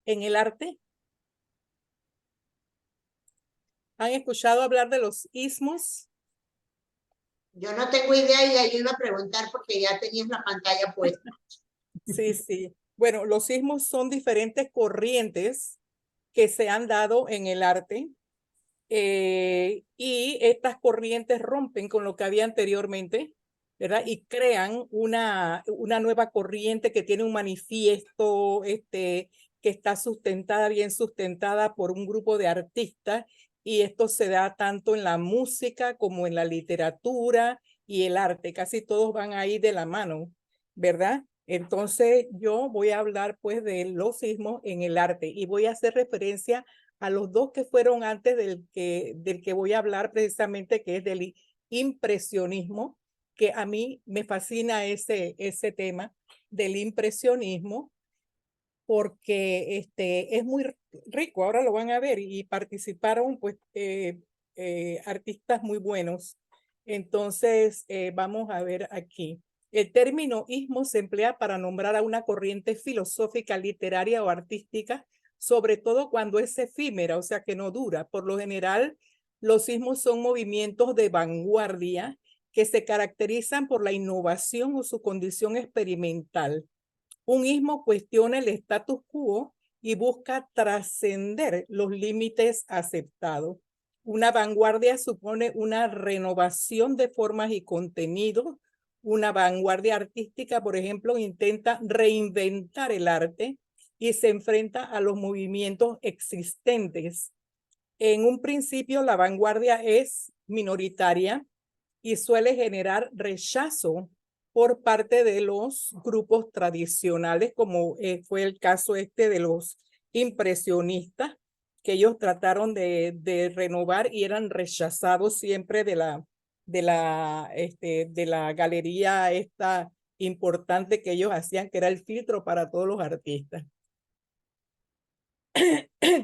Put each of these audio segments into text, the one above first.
en el arte? ¿Han escuchado hablar de los ismos? Yo no tengo idea y ahí iba a preguntar porque ya tenías la pantalla puesta. Sí, sí. Bueno, los ismos son diferentes corrientes que se han dado en el arte y estas corrientes rompen con lo que había anteriormente, ¿verdad? Y crean una nueva corriente que tiene un manifiesto que está sustentada, bien sustentada por un grupo de artistas, y esto se da tanto en la música como en la literatura y el arte. Casi todos van ahí de la mano, ¿verdad? Entonces yo voy a hablar pues de los sismos en el arte y voy a hacer referencia a los dos que fueron antes del que voy a hablar precisamente, que es del impresionismo, que a mí me fascina ese tema del impresionismo, porque es muy rico, ahora lo van a ver, y participaron pues artistas muy buenos. Entonces, vamos a ver aquí. El término ismo se emplea para nombrar a una corriente filosófica, literaria o artística, sobre todo cuando es efímera, o sea que no dura. Por lo general, los ismos son movimientos de vanguardia que se caracterizan por la innovación o su condición experimental. Un ismo cuestiona el status quo y busca trascender los límites aceptados. Una vanguardia supone una renovación de formas y contenidos. Una vanguardia artística, por ejemplo, intenta reinventar el arte y se enfrenta a los movimientos existentes. En un principio, la vanguardia es minoritaria y suele generar rechazo por parte de los grupos tradicionales, como fue el caso de los impresionistas, que ellos trataron de renovar y eran rechazados siempre de la galería esta importante que ellos hacían, que era el filtro para todos los artistas.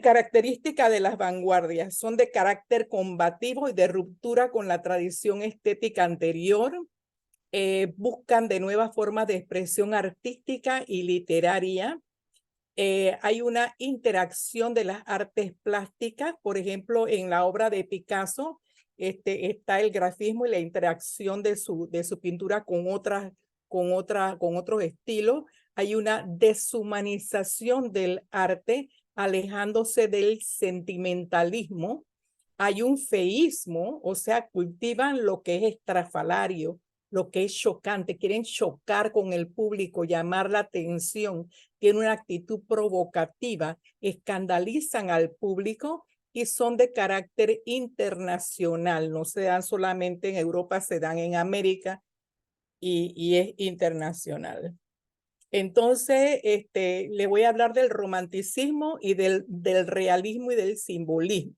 Característica de las vanguardias son de carácter combativo y de ruptura con la tradición estética anterior. Buscan de nuevas formas de expresión artística y literaria. Hay una interacción de las artes plásticas, por ejemplo, en la obra de Picasso está el grafismo y la interacción de su pintura con otros estilos. Hay una deshumanización del arte, alejándose del sentimentalismo. Hay un feísmo, o sea, cultivan lo que es estrafalario, lo que es chocante, quieren chocar con el público, llamar la atención, tienen una actitud provocativa, escandalizan al público y son de carácter internacional, no se dan solamente en Europa, se dan en América y es internacional. Entonces, le voy a hablar del romanticismo y del realismo y del simbolismo.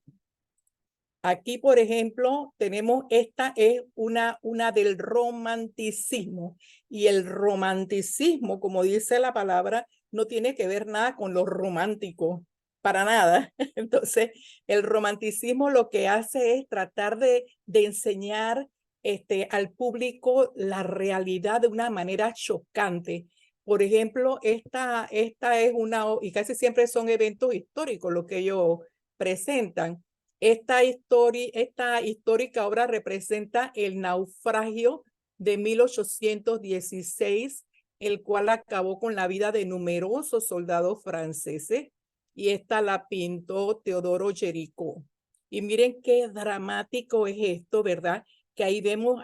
Aquí, por ejemplo, tenemos esta es una del romanticismo, y el romanticismo, como dice la palabra, no tiene que ver nada con lo romántico, para nada. Entonces, el romanticismo lo que hace es tratar de enseñar al público la realidad de una manera chocante. Por ejemplo, esta es y casi siempre son eventos históricos lo que ellos presentan. Esta histórica obra representa el naufragio de 1816, el cual acabó con la vida de numerosos soldados franceses, y esta la pintó Teodoro Géricault. Y miren qué dramático es esto, ¿verdad? Que ahí vemos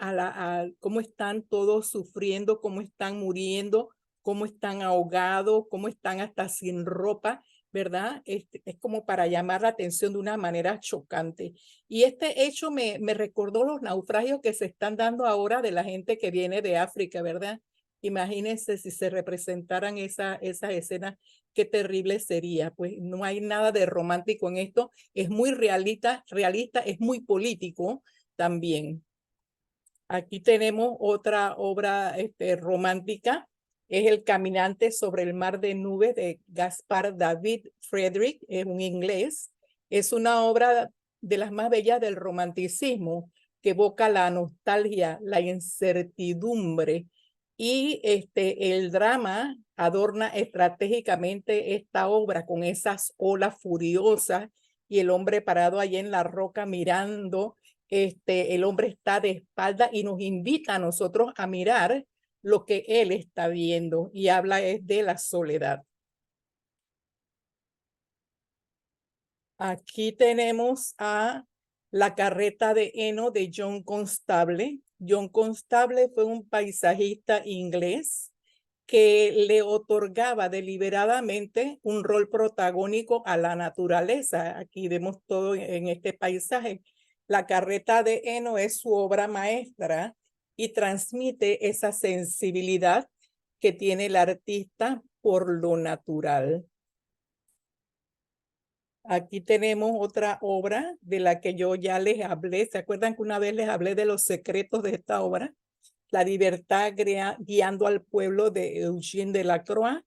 cómo están todos sufriendo, cómo están muriendo, cómo están ahogados, cómo están hasta sin ropa, ¿verdad? Es como para llamar la atención de una manera chocante. Y este hecho me recordó los naufragios que se están dando ahora de la gente que viene de África, ¿verdad? Imagínense si se representaran esas escenas, qué terrible sería. Pues no hay nada de romántico en esto, es muy realista, es muy político también. Aquí tenemos otra obra romántica, es El caminante sobre el mar de nubes de Gaspar David Friedrich, es un inglés. Es una obra de las más bellas del romanticismo, que evoca la nostalgia, la incertidumbre y el drama adorna estratégicamente esta obra con esas olas furiosas y el hombre parado allí en la roca mirando. El hombre está de espalda y nos invita a nosotros a mirar lo que él está viendo y habla es de la soledad. Aquí tenemos a La carreta de heno de John Constable. John Constable fue un paisajista inglés que le otorgaba deliberadamente un rol protagónico a la naturaleza. Aquí vemos todo en este paisaje. La carreta de heno es su obra maestra y transmite esa sensibilidad que tiene el artista por lo natural. Aquí tenemos otra obra de la que yo ya les hablé. ¿Se acuerdan que una vez les hablé de los secretos de esta obra? La libertad guiando al pueblo de Eugène Delacroix.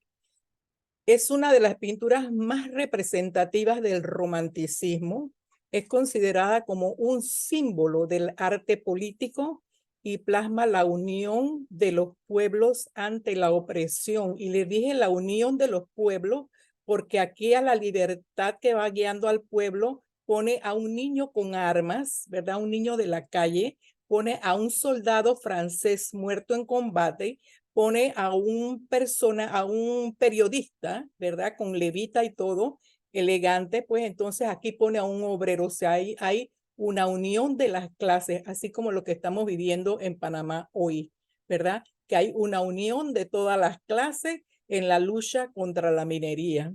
Es una de las pinturas más representativas del romanticismo. Es considerada como un símbolo del arte político y plasma la unión de los pueblos ante la opresión. Y le dije la unión de los pueblos porque aquí a la libertad que va guiando al pueblo pone a un niño con armas, ¿verdad? Un niño de la calle, pone a un soldado francés muerto en combate, pone a a un periodista, ¿verdad? Con levita y todo, elegante, pues entonces aquí pone a un obrero, o sea, hay una unión de las clases, así como lo que estamos viviendo en Panamá hoy, ¿verdad? Que hay una unión de todas las clases en la lucha contra la minería.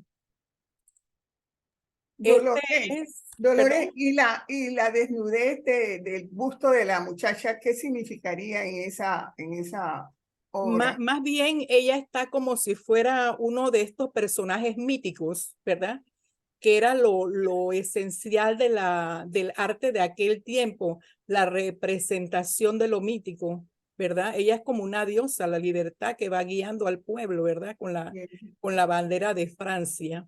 Dolores, Perdón. y la desnudez del busto de la muchacha, ¿qué significaría en esa obra? Más bien ella está como si fuera uno de estos personajes míticos, ¿verdad? Que era lo esencial del arte de aquel tiempo, la representación de lo mítico, ¿verdad? Ella es como una diosa, la libertad que va guiando al pueblo, ¿verdad? Con la bandera de Francia.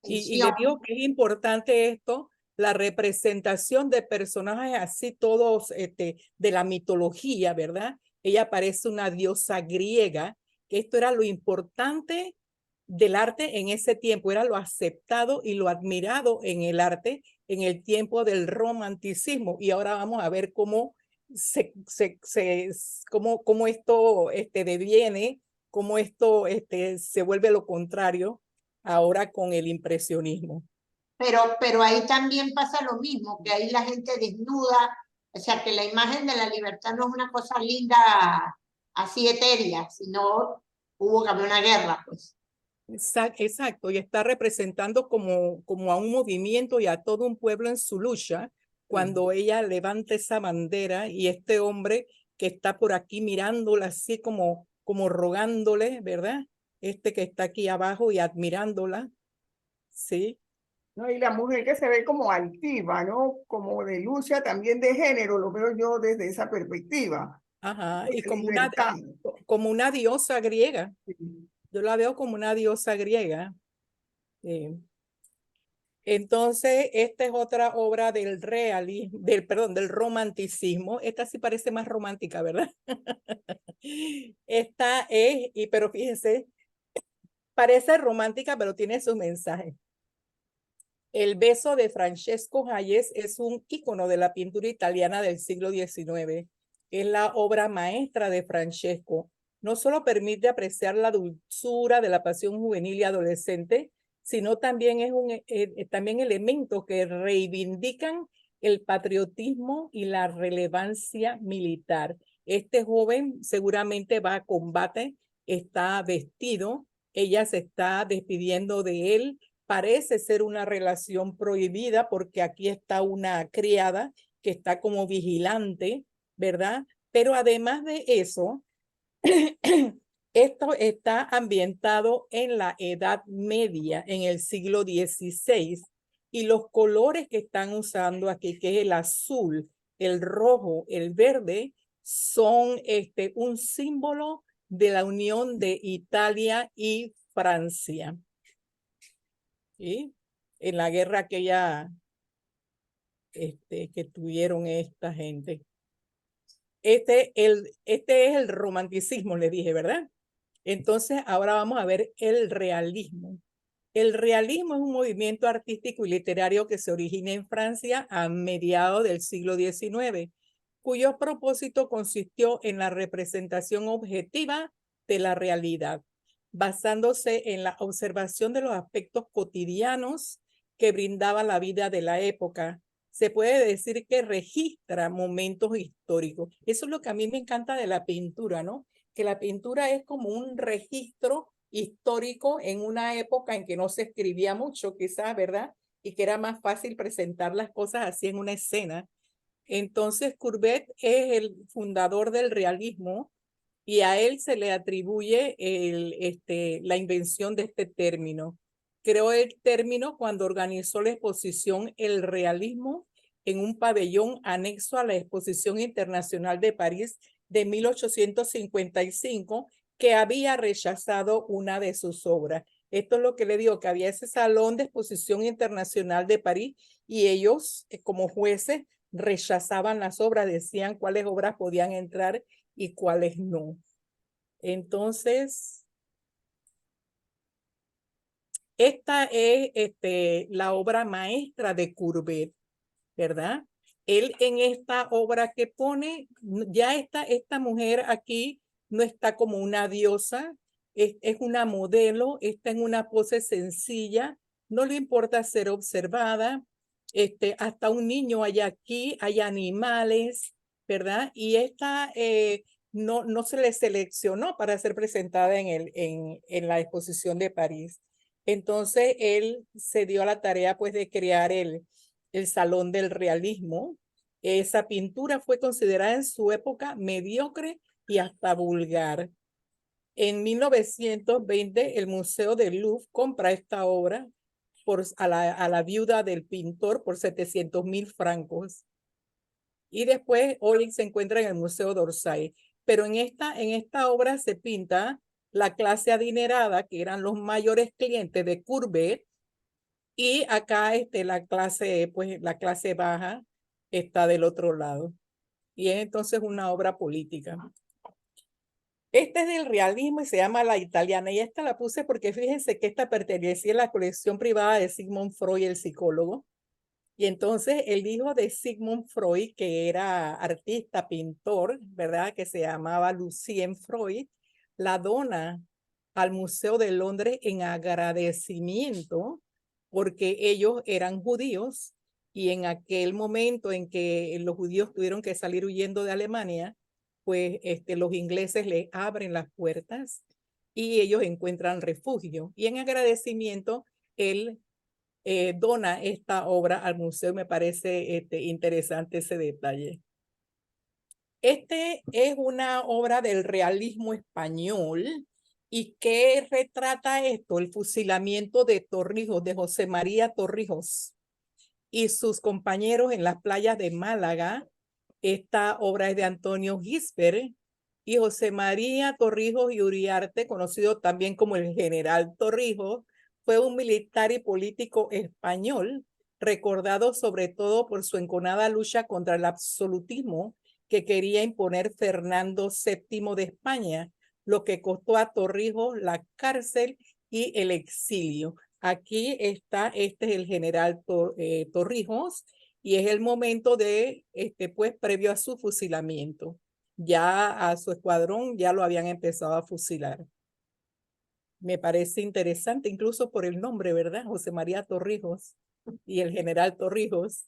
Y le digo que es importante esto, la representación de personajes así todos de la mitología, ¿verdad? Ella parece una diosa griega, que esto era lo importante del arte en ese tiempo, era lo aceptado y lo admirado en el arte en el tiempo del romanticismo. Y ahora vamos a ver cómo cómo esto deviene, cómo esto se vuelve lo contrario ahora con el impresionismo. Pero ahí también pasa lo mismo, que ahí la gente desnuda, o sea, que la imagen de la libertad no es una cosa linda así etérea, sino hubo que haber una guerra, pues. Exacto, y está representando como a un movimiento y a todo un pueblo en su lucha, cuando ella levanta esa bandera y este hombre que está por aquí mirándola así como rogándole, ¿verdad? Este que está aquí abajo y admirándola, ¿sí? ¿No? Y la mujer que se ve como altiva, ¿no? Como de lucha también de género, lo veo yo desde esa perspectiva. Ajá, y De libertad. como una diosa griega. Sí. Yo la veo como una diosa griega. Entonces, esta es otra obra del realismo, del romanticismo. Esta sí parece más romántica, ¿verdad? Esta es, pero fíjense, parece romántica, pero tiene su mensaje. El beso de Francesco Hayez es un ícono de la pintura italiana del siglo XIX. Es la obra maestra de Francesco. No solo permite apreciar la dulzura de la pasión juvenil y adolescente, sino también es también elementos que reivindican el patriotismo y la relevancia militar. Este joven seguramente va a combate, está vestido, ella se está despidiendo de él. Parece ser una relación prohibida porque aquí está una criada que está como vigilante, ¿verdad? Pero además de eso, esto está ambientado en la Edad Media, en el siglo XVI, y los colores que están usando aquí, que es el azul, el rojo, el verde, son un símbolo de la unión de Italia y Francia. ¿Sí? En la guerra aquella que tuvieron esta gente. Este es el romanticismo, le dije, ¿verdad? Entonces, ahora vamos a ver el realismo. El realismo es un movimiento artístico y literario que se origina en Francia a mediados del siglo XIX, cuyo propósito consistió en la representación objetiva de la realidad, basándose en la observación de los aspectos cotidianos que brindaba la vida de la época. Se puede decir que registra momentos históricos. Eso es lo que a mí me encanta de la pintura, ¿no? Que la pintura es como un registro histórico en una época en que no se escribía mucho, quizás, ¿verdad? Y que era más fácil presentar las cosas así en una escena. Entonces, Courbet es el fundador del realismo y a él se le atribuye la invención de este término. Creó el término cuando organizó la exposición El Realismo en un pabellón anexo a la Exposición Internacional de París de 1855, que había rechazado una de sus obras. Esto es lo que le digo, que había ese salón de exposición internacional de París y ellos, como jueces, rechazaban las obras, decían cuáles obras podían entrar y cuáles no. Entonces, esta es la obra maestra de Courbet, ¿verdad? Él en esta obra que pone, ya esta mujer aquí no está como una diosa, es una modelo, está en una pose sencilla, no le importa ser observada, hasta un niño hay aquí, hay animales, ¿verdad? Y esta no se le seleccionó para ser presentada en la exposición de París. Entonces él se dio a la tarea pues de crear el Salón del Realismo. Esa pintura fue considerada en su época mediocre y hasta vulgar. En 1920 el Museo del Louvre compra esta obra a la viuda del pintor por 700.000 francos. Y después hoy se encuentra en el Museo d'Orsay. Pero en esta obra se pinta la clase adinerada, que eran los mayores clientes de Courbet, y acá pues, la clase baja está del otro lado. Y es entonces una obra política. Este es del realismo y se llama La Italiana. Y esta la puse porque fíjense que esta pertenecía a la colección privada de Sigmund Freud, el psicólogo. Y entonces el hijo de Sigmund Freud, que era artista, pintor, ¿verdad? Que se llamaba Lucien Freud, la dona al Museo de Londres en agradecimiento porque ellos eran judíos y en aquel momento en que los judíos tuvieron que salir huyendo de Alemania, pues los ingleses les abren las puertas y ellos encuentran refugio. Y en agradecimiento, él dona esta obra al museo. Me parece interesante ese detalle. Este es una obra del realismo español. ¿Y qué retrata esto? El fusilamiento de Torrijos, de José María Torrijos y sus compañeros en las playas de Málaga. Esta obra es de Antonio Gisbert y José María Torrijos y Uriarte, conocido también como el general Torrijos, fue un militar y político español, recordado sobre todo por su enconada lucha contra el absolutismo que quería imponer Fernando VII de España, lo que costó a Torrijos la cárcel y el exilio. Aquí está, este es el general Torrijos, y es el momento de, pues, previo a su fusilamiento. Ya a su escuadrón ya lo habían empezado a fusilar. Me parece interesante, incluso por el nombre, ¿verdad? José María Torrijos y el general Torrijos.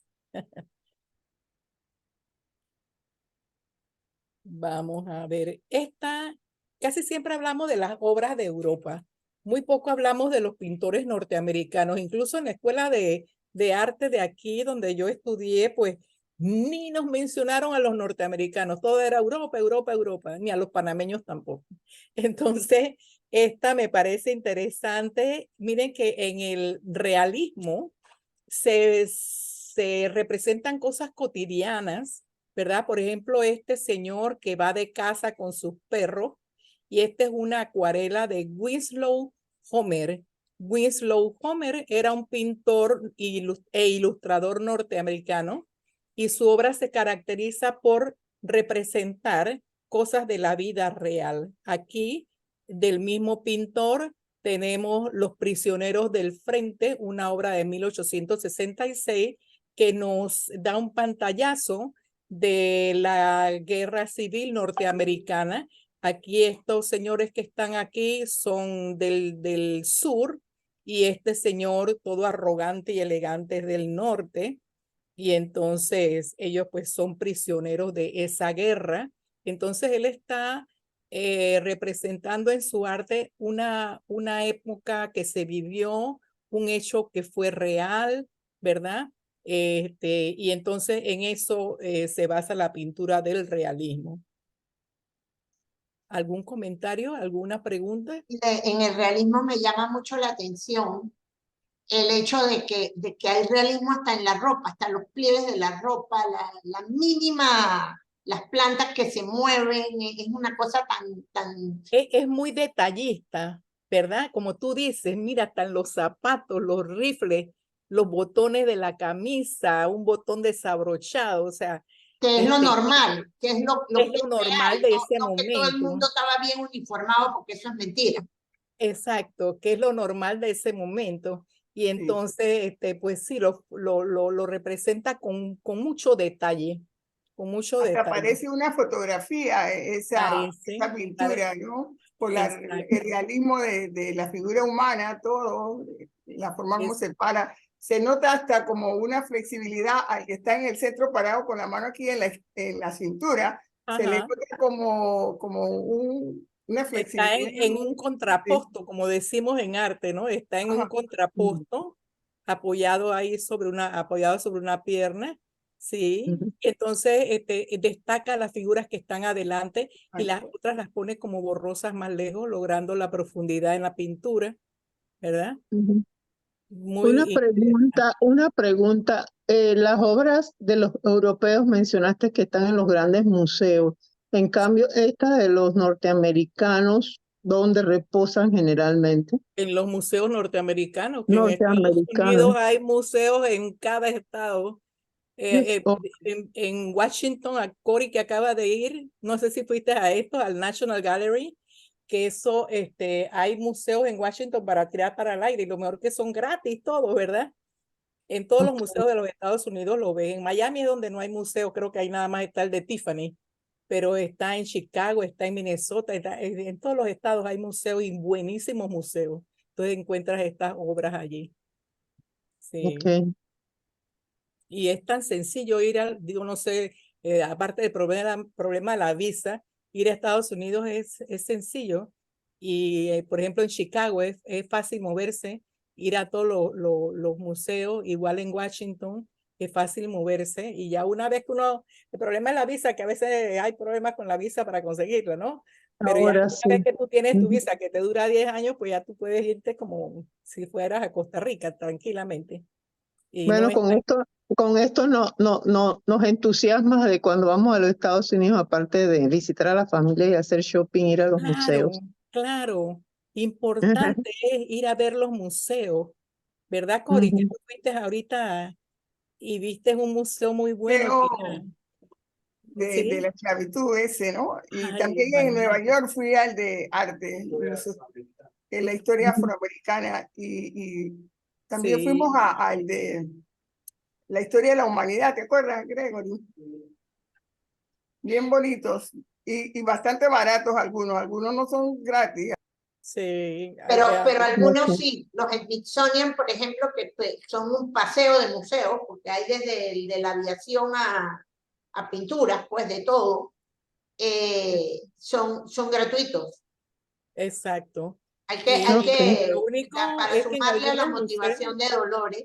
Vamos a ver, casi siempre hablamos de las obras de Europa. Muy poco hablamos de los pintores norteamericanos. Incluso en la escuela de arte de aquí, donde yo estudié, pues ni nos mencionaron a los norteamericanos. Todo era Europa, Europa, Europa, ni a los panameños tampoco. Entonces, esta me parece interesante. Miren que en el realismo se representan cosas cotidianas, ¿verdad? Por ejemplo, este señor que va de casa con sus perros, y esta es una acuarela de Winslow Homer. Winslow Homer era un pintor e ilustrador norteamericano y su obra se caracteriza por representar cosas de la vida real. Aquí del mismo pintor tenemos Los prisioneros del frente, una obra de 1866 que nos da un pantallazo de la guerra civil norteamericana. Aquí estos señores que están aquí son del sur y este señor todo arrogante y elegante es del norte. Y entonces ellos pues son prisioneros de esa guerra. Entonces él está representando en su arte una época que se vivió, un hecho que fue real, ¿verdad? Y entonces en eso se basa la pintura del realismo. ¿Algún comentario? ¿Alguna pregunta? En el realismo me llama mucho la atención el hecho de que hay realismo hasta en la ropa, hasta los pliegues de la ropa, la mínima, las plantas que se mueven, es una cosa tan... Es muy detallista, ¿verdad? Como tú dices, mira, están los zapatos, los rifles, los botones de la camisa, un botón desabrochado, o sea, que es lo normal, que es lo es que es lo normal real, de no, ese no que todo el momento. mundo estaba bien uniformado, porque eso es mentira. Exacto, que es lo normal de ese momento. Y entonces, pues sí, lo representa con mucho detalle, con mucho Hasta detalle. parece una fotografía Parece, esa pintura, ¿no? Por el exacto. realismo de la figura humana, todo, la forma como Es, se para. Se nota hasta como una flexibilidad al que está en el centro parado con la mano aquí en la cintura. Se le ajá. nota como una Está flexibilidad. en un contraposto, como decimos en arte, ¿no? Está en un Ajá. contraposto, apoyado sobre una pierna, ¿sí? Ujú. Y entonces destaca las figuras que están adelante y las otras las pone como borrosas más lejos, logrando la profundidad en la pintura, ¿verdad? Ujú. Muy interesante. Una pregunta. Las obras de los europeos mencionaste que están en los grandes museos. En cambio, esta de los norteamericanos, ¿dónde reposan generalmente? En los museos norteamericanos, que en Estados Norteamericanos. Unidos hay museos en cada estado. Sí, En Washington, a Cory que acaba de ir, no sé si fuiste a esto, al National Gallery, que eso, hay museos en Washington para tirar para el aire y lo mejor que son gratis todos, ¿verdad? En todos los ok, museos de los Estados Unidos lo ven. En Miami es donde no hay museo, creo que ahí nada más está el de Tiffany, pero está en Chicago, está en Minnesota, en todos los estados hay museos y buenísimos museos. Entonces encuentras estas obras allí. Sí. ok. Y es tan sencillo ir al, digo, no sé, aparte del problema de la visa, ir a Estados Unidos es sencillo. Y, por ejemplo, en Chicago es fácil moverse, ir a todos los museos, igual en Washington, es fácil moverse. Y ya una vez que el problema es la visa, que a veces hay problemas con la visa para conseguirla, ¿no? Pero ya Ahora una vez sí. que tú tienes tu Ujú. visa que te dura 10 años, pues ya tú puedes irte como si fueras a Costa Rica tranquilamente. Y no Bueno, es con esto nos entusiasma de cuando vamos a los Estados Unidos, aparte de visitar a la familia y hacer shopping, ir a los claro, museos. claro. Importante Ujú, es ir a ver los museos, ¿verdad, Cori? Que ujú. tú fuiste ahorita y viste un museo muy bueno. Mira, Museo de la ¿sí? esclavitud ese, ¿no? Y Ay, también en Nueva imagínate. York fui al de arte, en la historia Ujú. afroamericana, y también fuimos Sí, al de la historia de la humanidad, ¿te acuerdas, Gregory? Bien bonitos y bastante baratos algunos no son gratis. sí. Pero algunos Ok. sí, los Smithsonian, por ejemplo, que son un paseo de museos, porque hay desde de la aviación a pinturas, pues de todo, son gratuitos. Exacto. Hay Ok. Lo que, único para es que en sumarle a la algunos museos, motivación de Dolores,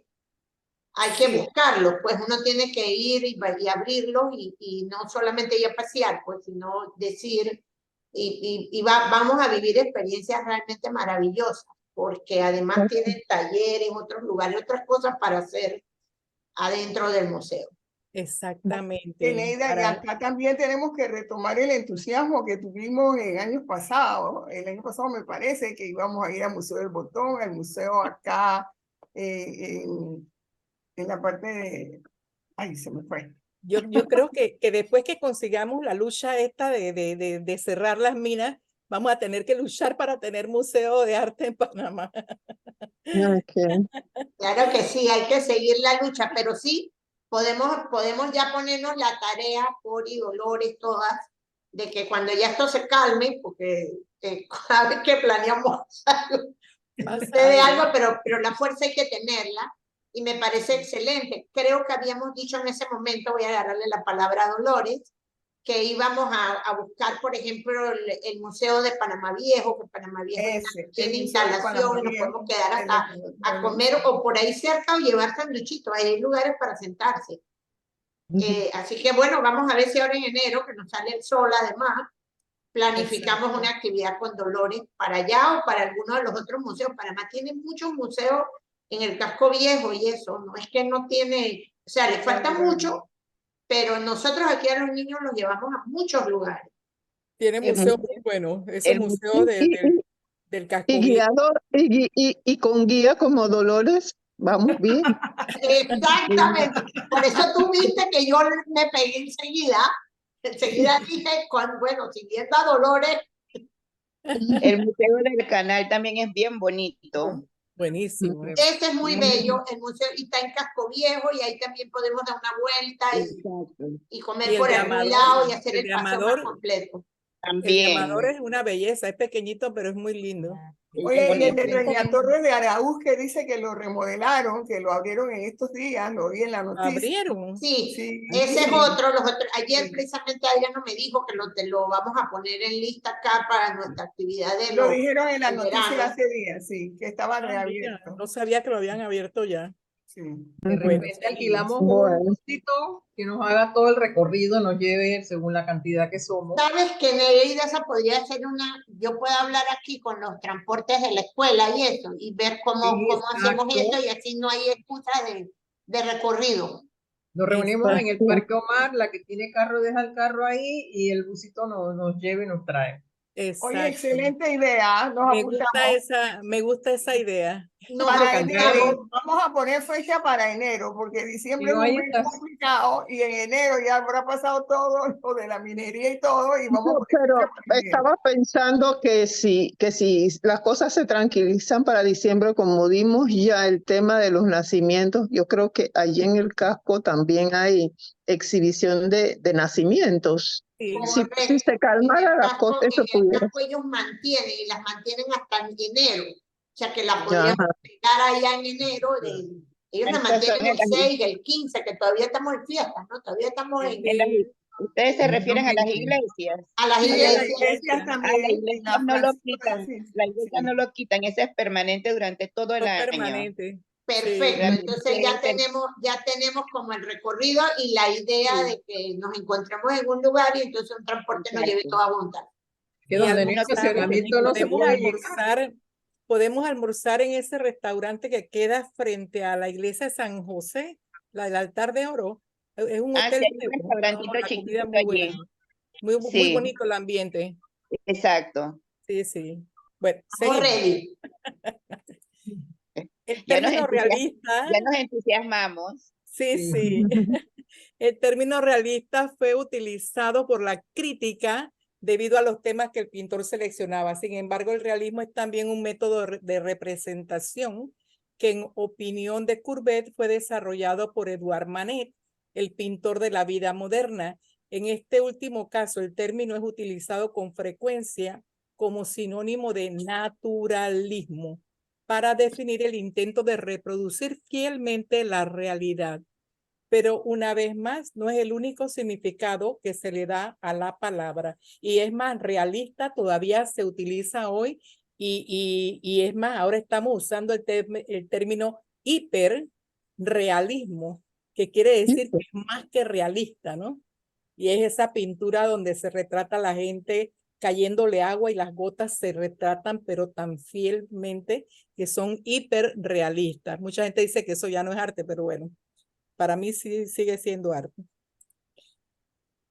hay que sí, buscarlos, pues uno tiene que ir y abrirlos y no solamente ir a pasear, pues, sino decir, vamos a vivir experiencias realmente maravillosas, porque además tienen talleres, otros lugares, otras cosas para hacer adentro del museo. exactamente. Eneida, y acá también tenemos que retomar el entusiasmo que tuvimos en años pasados. El año pasado me parece que íbamos a ir al Museo del Botón, al museo acá en la parte de... Ay, se me fue. Yo creo que después que consigamos la lucha esta de cerrar las minas, Vamos a tener que luchar para tener museo de arte en Panamá. Ok. Claro que sí, hay que seguir la lucha, pero sí, podemos ya ponernos la tarea, Cori, Dolores, todas, de que cuando ya esto se calme, porque cada vez que planeamos algo, sucede algo, pero la fuerza hay que tenerla, y me parece excelente. Creo que habíamos dicho en ese momento, voy a agarrarle la palabra a Dolores, que íbamos a buscar, por ejemplo, el Museo de Panamá Viejo, que Panamá Viejo tiene instalación y nos podemos quedar acá a comer o por ahí cerca o llevar sanduchitos. Hay lugares para sentarse. Así que bueno, vamos a ver si ahora en enero, que nos sale el sol además, planificamos una actividad con Dolores para allá o para alguno de los otros museos. Panamá tiene muchos museos en el casco viejo y eso, no es que no tiene, o sea, le falta mucho, pero nosotros aquí a los niños los llevamos a muchos lugares. Tiene museos muy buenos, esos museos del casco viejo. Guiador, y con guía como Dolores, vamos bien. Exactamente. Por eso tú viste que yo me pegué enseguida dije, bueno, siguiendo a Dolores. El Museo del Canal también es bien bonito. Buenísimo. Este es muy bello, el museo, y está en Casco Viejo, y ahí también podemos dar una vuelta y comer por algún lado y hacer el paseo más completo. También. El de Amador es una belleza, es pequeñito, pero es muy lindo. Oye, y el de Reina Torres de Araúz, que dice que lo remodelaron, que lo abrieron en estos días, lo vi en la noticia. ¿Abrieron? Sí, ese es otro. Ayer precisamente Adriano me dijo que lo vamos a poner en lista acá para nuestra actividad de Lo dijeron en la noticia verano. hace días, sí, que estaba reabierto. No sabía que lo habían abierto ya. Sí. De repente alquilamos un busito que nos haga todo el recorrido, nos lleve según la cantidad que somos. Sabes que Nereida esa podría ser yo puedo hablar aquí con los transportes de la escuela y eso, y ver cómo hacemos eso, y así no hay excusa de recorrido. Nos reunimos en el Parque Omar, la que tiene carro deja el carro ahí y el busito nos lleva y nos trae. Exacto. Oye, excelente idea. Me gusta esa idea. Para enero, vamos a poner fecha para enero, porque diciembre es un mes complicado y en enero ya habrá pasado todo lo de la minería y todo. Y vamos pero estaba pensando que si las cosas se tranquilizan para diciembre, como dimos ya el tema de los nacimientos, yo creo que allí en el casco también hay exhibición de nacimientos. Sí. Si se calmara las cosas, eso pudiera. Ellos mantienen y las mantienen hasta en enero. O sea que la podríamos pegar allá en enero. Ellos la mantienen el 6, el 15, que todavía estamos en fiestas, ¿no? Todavía estamos en... ¿Ustedes se refieren a las iglesias? A las iglesias también. Las iglesias no lo quitan. Las iglesias no lo quitan. Ese es permanente durante todo el año. Permanente. Perfecto, entonces ya tenemos como el recorrido y la idea de que nos encontremos en un lugar y entonces un transporte nos lleve toda junta. Que donde no hay estacionamiento no se puede llegar. Podemos almorzar en ese restaurante que queda frente a la iglesia de San José, el altar de oro. Es un hotel sí, un restaurantito chiquito muy buena. Muy bonito el ambiente. Exacto. Sí. Bueno, ready. El término realista. Ya nos entusiasmamos. Sí. El término realista fue utilizado por la crítica debido a los temas que el pintor seleccionaba. Sin embargo, el realismo es también un método de representación que, en opinión de Courbet, fue desarrollado por Edouard Manet, el pintor de la vida moderna. En este último caso, el término es utilizado con frecuencia como sinónimo de naturalismo para definir el intento de reproducir fielmente la realidad. Pero una vez más, no es el único significado que se le da a la palabra. Y es más, realista todavía se utiliza hoy y es más, ahora estamos usando el término hiperrealismo, que quiere decir que es más que realista, ¿no? Y es esa pintura donde se retrata a la gente cayéndole agua y las gotas se retratan, pero tan fielmente que son hiperrealistas. Mucha gente dice que eso ya no es arte, pero bueno. Para mí sí sigue siendo arte.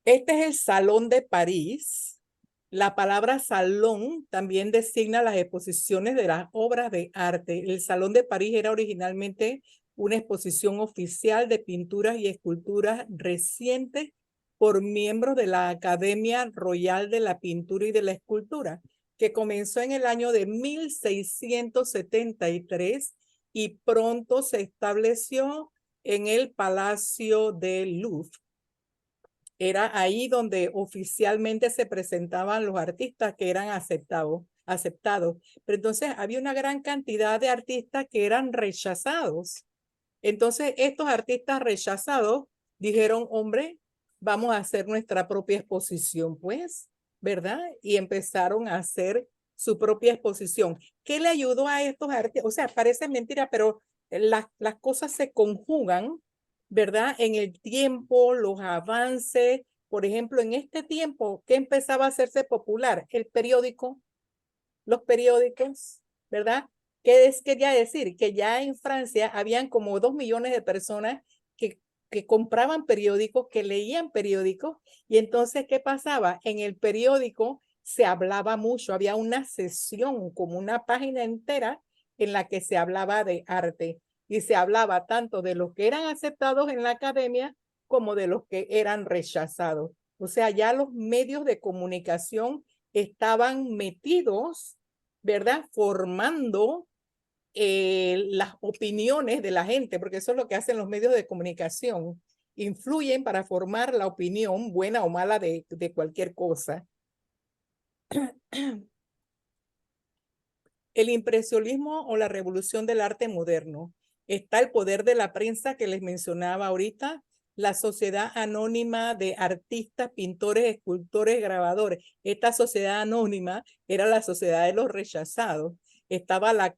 Este es el Salón de París. La palabra salón también designa las exposiciones de las obras de arte. El Salón de París era originalmente una exposición oficial de pinturas y esculturas recientes por miembros de la Academia Royal de la Pintura y de la Escultura. que comenzó en el año de 1673 y pronto se estableció en el Palacio del Louvre. Era ahí donde oficialmente se presentaban los artistas que eran aceptados. Pero entonces había una gran cantidad de artistas que eran rechazados. Entonces estos artistas rechazados dijeron, hombre, vamos a hacer nuestra propia exposición, pues, ¿verdad? Y empezaron a hacer su propia exposición. ¿Qué le ayudó a estos artistas? O sea, parece mentira, pero las cosas se conjugan, ¿verdad? En el tiempo, los avances. Por ejemplo, en este tiempo, ¿qué empezaba a hacerse popular? El periódico, los periódicos, ¿verdad? ¿Qué quería decir? Que ya en Francia habían como 2 millones de personas que compraban periódicos, que leían periódicos, y entonces, ¿qué pasaba? En el periódico se hablaba mucho, había una sesión, como una página entera en la que se hablaba de arte, y se hablaba tanto de los que eran aceptados en la academia como de los que eran rechazados. O sea, ya los medios de comunicación estaban metidos, ¿verdad? Formando las opiniones de la gente, porque eso es lo que hacen los medios de comunicación. Influyen para formar la opinión, buena o mala, de cualquier cosa. El impresionismo o la revolución del arte moderno. Está el poder de la prensa que les mencionaba ahorita, la sociedad anónima de artistas, pintores, escultores, grabadores. Esta sociedad anónima era la sociedad de los rechazados. Estaba la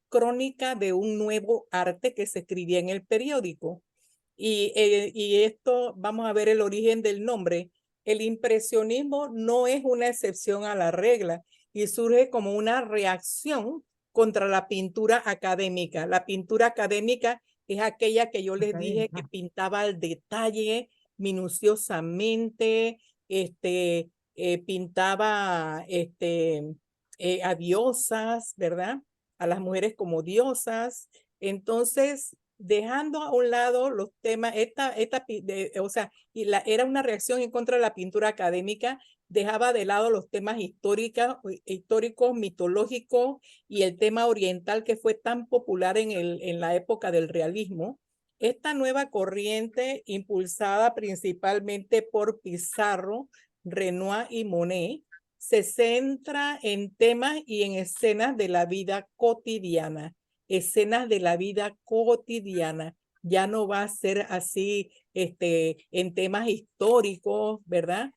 crónica de un nuevo arte que se escribía en el periódico. Y esto, vamos a ver el origen del nombre. El impresionismo no es una excepción a la regla y surge como una reacción contra la pintura académica. La pintura académica es aquella que yo les dije que pintaba al detalle, minuciosamente, pintaba a diosas, ¿verdad? A las mujeres como diosas. Entonces, dejando a un lado los temas, o sea, era una reacción en contra de la pintura académica, dejaba de lado los temas históricos, mitológicos y el tema oriental que fue tan popular en la época del realismo. Esta nueva corriente, impulsada principalmente por Pizarro, Renoir y Monet, se centra en temas y en escenas de la vida cotidiana. Escenas de la vida cotidiana. Ya no va a ser así en temas históricos, ¿verdad?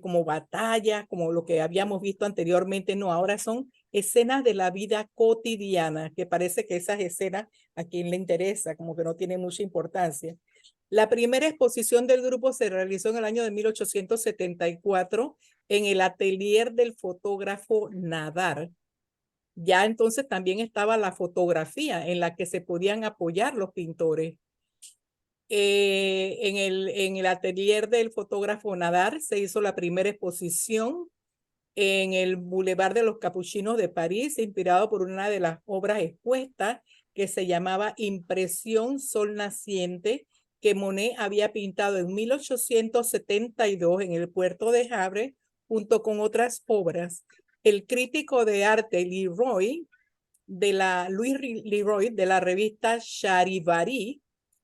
Como batallas, como lo que habíamos visto anteriormente, no, ahora son escenas de la vida cotidiana, que parece que esas escenas a quien le interesa, como que no tienen mucha importancia. La primera exposición del grupo se realizó en el año de 1874 en el atelier del fotógrafo Nadar. Ya entonces también estaba la fotografía en la que se podían apoyar los pintores. En el atelier del fotógrafo Nadar se hizo la primera exposición en el Boulevard de los Capuchinos de París, inspirado por una de las obras expuestas que se llamaba Impresión Sol Naciente, que Monet había pintado en 1872 en el puerto de Havre, junto con otras obras. El crítico de arte Louis Leroy de la revista Charivari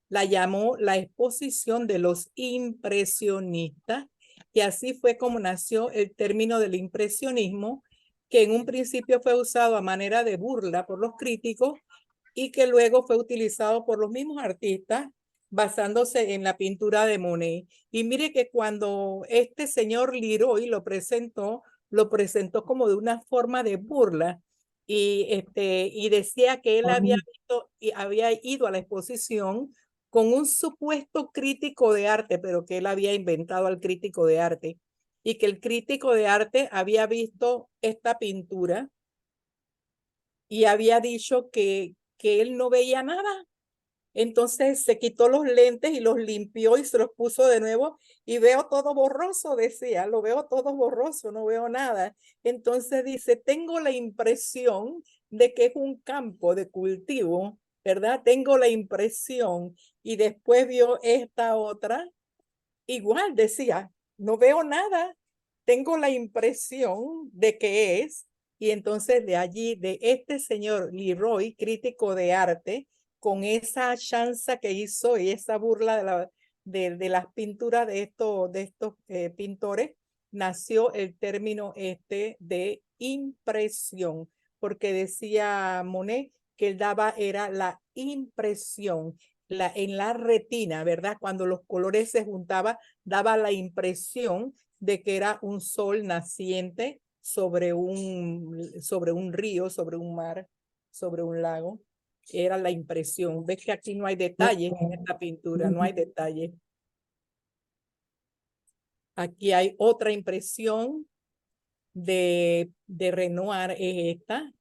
la llamó la exposición de los impresionistas, y así fue como nació el término del impresionismo, que en un principio fue usado a manera de burla por los críticos y que luego fue utilizado por los mismos artistas basándose en la pintura de Monet. Y mire que cuando este señor Leroy lo presentó como de una forma de burla, y decía que él había ido a la exposición con un supuesto crítico de arte, pero que él había inventado al crítico de arte, y que el crítico de arte había visto esta pintura y había dicho que él no veía nada. Entonces se quitó los lentes y los limpió y se los puso de nuevo y veo todo borroso, decía, lo veo todo borroso, no veo nada. Entonces dice, tengo la impresión de que es un campo de cultivo, ¿verdad? Tengo la impresión. Y después vio esta otra, igual decía, no veo nada. tengo la impresión de que es, y entonces de allí, de este señor Leroy, crítico de arte, con esa chanza que hizo y esa burla de las pinturas de estos pintores, nació el término de impresión, porque decía Monet que él daba era la impresión en la retina, ¿verdad? Cuando los colores se juntaban, daba la impresión de que era un sol naciente sobre un río, sobre un mar, sobre un lago. Era la impresión. Ves que aquí no hay detalles en esta pintura, no hay detalles. Aquí hay otra impresión de Renoir, es esta.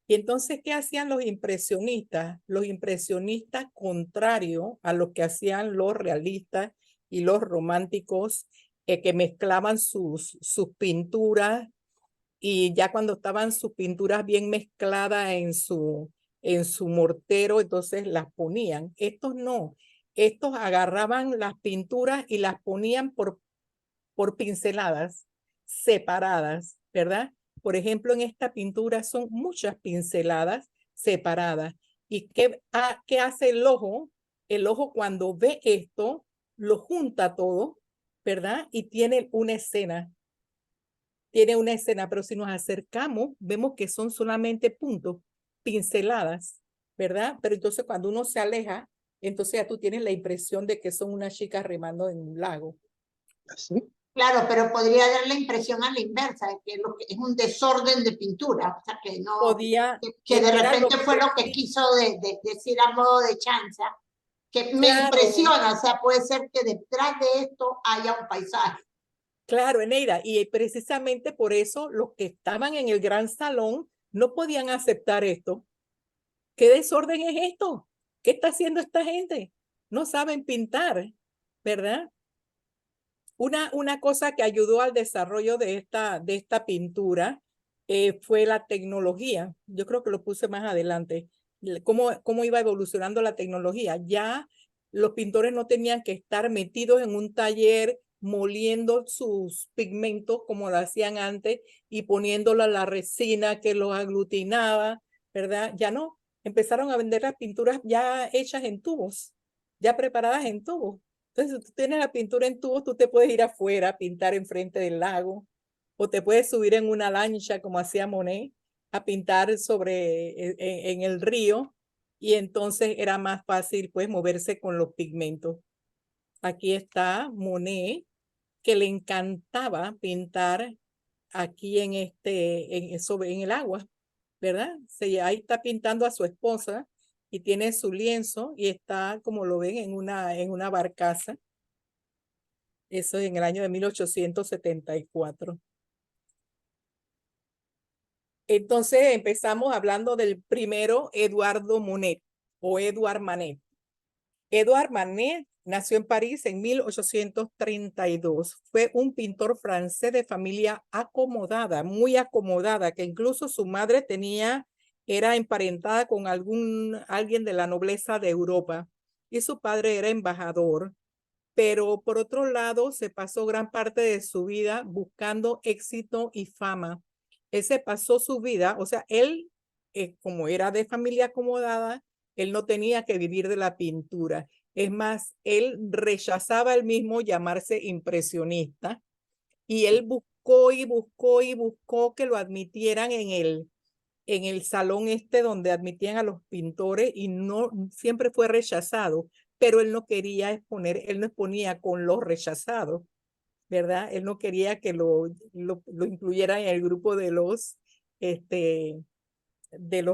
Y entonces, ¿qué hacían los impresionistas? Los impresionistas, contrario a lo que hacían los realistas y los románticos, que mezclaban sus pinturas, y ya cuando estaban sus pinturas bien mezcladas en su mortero, entonces las ponían. Estos no. Estos agarraban las pinturas y las ponían por pinceladas separadas, ¿verdad? Por ejemplo, en esta pintura son muchas pinceladas separadas. ¿Y qué hace el ojo? El ojo, cuando ve esto, lo junta todo, ¿verdad? Y tiene una escena. Tiene una escena, pero si nos acercamos, vemos que son solamente puntos, pinceladas, ¿verdad? Pero entonces cuando uno se aleja, entonces ya tú tienes la impresión de que son unas chicas remando en un lago. ¿Sí? Claro, pero podría dar la impresión a la inversa, de que es un desorden de pintura, o sea, que no, Podía, que de era repente fue lo que quiso decir a modo de chanza, que me claro, impresiona, o sea, puede ser que detrás de esto haya un paisaje. claro, Eneida, y precisamente por eso los que estaban en el gran salón no podían aceptar esto. ¿Qué desorden es esto? ¿Qué está haciendo esta gente? No saben pintar, ¿verdad? Una cosa que ayudó al desarrollo de esta pintura fue la tecnología. Yo creo que lo puse más adelante. Cómo iba evolucionando la tecnología. Ya los pintores no tenían que estar metidos en un taller moliendo sus pigmentos como lo hacían antes y poniéndolo a la resina que los aglutinaba, ¿verdad? Ya no. Empezaron a vender las pinturas ya hechas en tubos, ya preparadas en tubos. Entonces, si tú tienes la pintura en tubos, tú te puedes ir afuera a pintar enfrente del lago, o te puedes subir en una lancha, como hacía Monet, a pintar en el río, y entonces era más fácil, pues, moverse con los pigmentos. Aquí está Monet, que le encantaba pintar aquí en el agua, ¿verdad? Ahí está pintando a su esposa y tiene su lienzo y está, como lo ven, en una barcaza. Eso es en el año de 1874. Entonces empezamos hablando del primero, Eduardo Monet o Edouard Manet. Edouard Manet nació en París en 1832. Fue un pintor francés de familia acomodada, muy acomodada, que incluso su madre era emparentada con alguien de la nobleza de Europa y su padre era embajador. Pero por otro lado, se pasó gran parte de su vida buscando éxito y fama. Él se pasó su vida, o sea, él, como era de familia acomodada, él no tenía que vivir de la pintura. Es más, él rechazaba él mismo llamarse impresionista y él buscó y buscó y buscó que lo admitieran en el salón donde admitían a los pintores y no siempre fue rechazado, pero él no quería exponer, él no exponía con los rechazados, ¿verdad? Él no quería que lo incluyeran en el grupo de los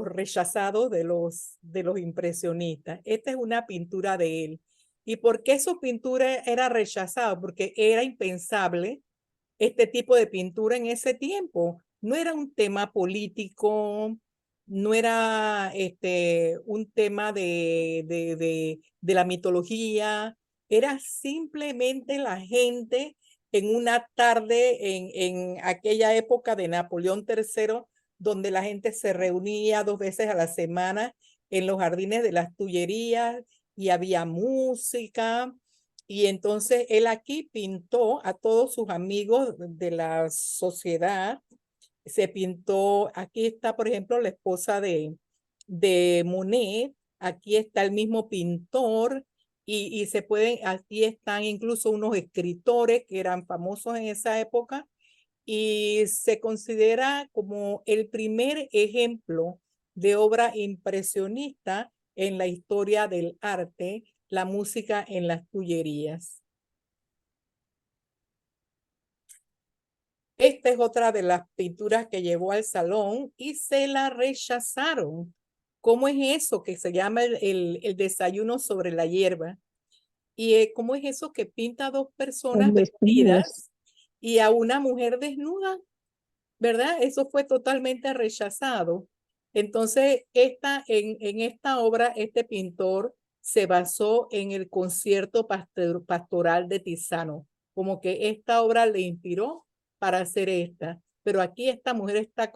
rechazados, de los impresionistas. Esta es una pintura de él. ¿Y por qué su pintura era rechazada? Porque era impensable este tipo de pintura en ese tiempo. No era un tema político, no era un tema de la mitología, era simplemente la gente en una tarde en aquella época de Napoleón III, donde la gente se reunía 2 veces a la semana en los jardines de las Tullerías y había música Y entonces él aquí pintó a todos sus amigos de la sociedad. Se pintó, aquí está, por ejemplo, la esposa de Monet, aquí está el mismo pintor, y se pueden, aquí están incluso unos escritores que eran famosos en esa época, y se considera como el primer ejemplo de obra impresionista en la historia del arte, la música en las Tullerías. Esta es otra de las pinturas que llevó al salón y se la rechazaron. ¿Cómo es eso que se llama el desayuno sobre la hierba? ¿Y cómo es eso que pinta a dos personas vestidas y a una mujer desnuda? ¿Verdad? Eso fue totalmente rechazado. Entonces, en esta obra, este pintor se basó en el concierto pastoral de Tiziano, como que esta obra le inspiró para hacer esta. Pero aquí esta mujer está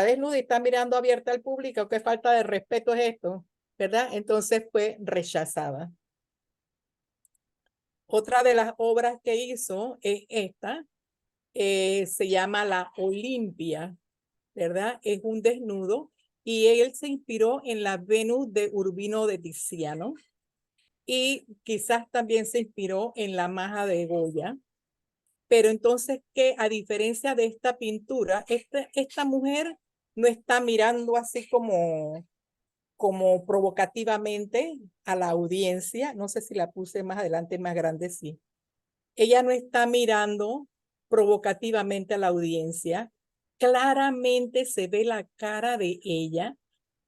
desnuda y está mirando abierta al público. ¿Qué falta de respeto es esto? ¿Verdad? Entonces fue rechazada. Otra de las obras que hizo es esta, se llama La Olimpia, ¿verdad? Es un desnudo y él se inspiró en la Venus de Urbino de Tiziano y quizás también se inspiró en la Maja de Goya. Pero entonces, que a diferencia de esta pintura, esta mujer no está mirando así como provocativamente a la audiencia. No sé si la puse más adelante, más grande, sí. Ella no está mirando provocativamente a la audiencia. Claramente se ve la cara de ella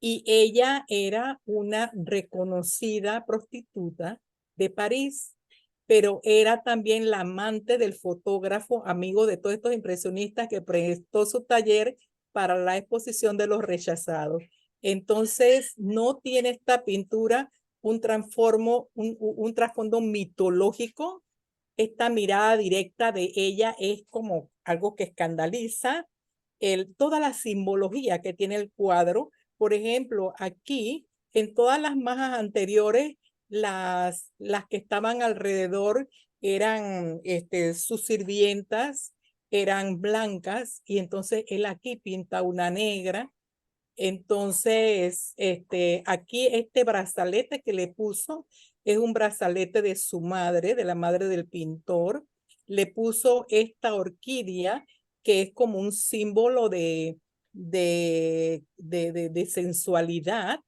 y ella era una reconocida prostituta de París, pero era también la amante del fotógrafo, amigo de todos estos impresionistas que prestó su taller para la exposición de los rechazados. Entonces, no tiene esta pintura un trasfondo mitológico. Esta mirada directa de ella es como algo que escandaliza toda la simbología que tiene el cuadro. Por ejemplo, aquí, en todas las majas anteriores, las que estaban alrededor eran sus sirvientas, eran blancas, y entonces él aquí pinta una negra. Entonces, aquí este brazalete que le puso es un brazalete de su madre, de la madre del pintor. Le puso esta orquídea que es como un símbolo de sensualidad.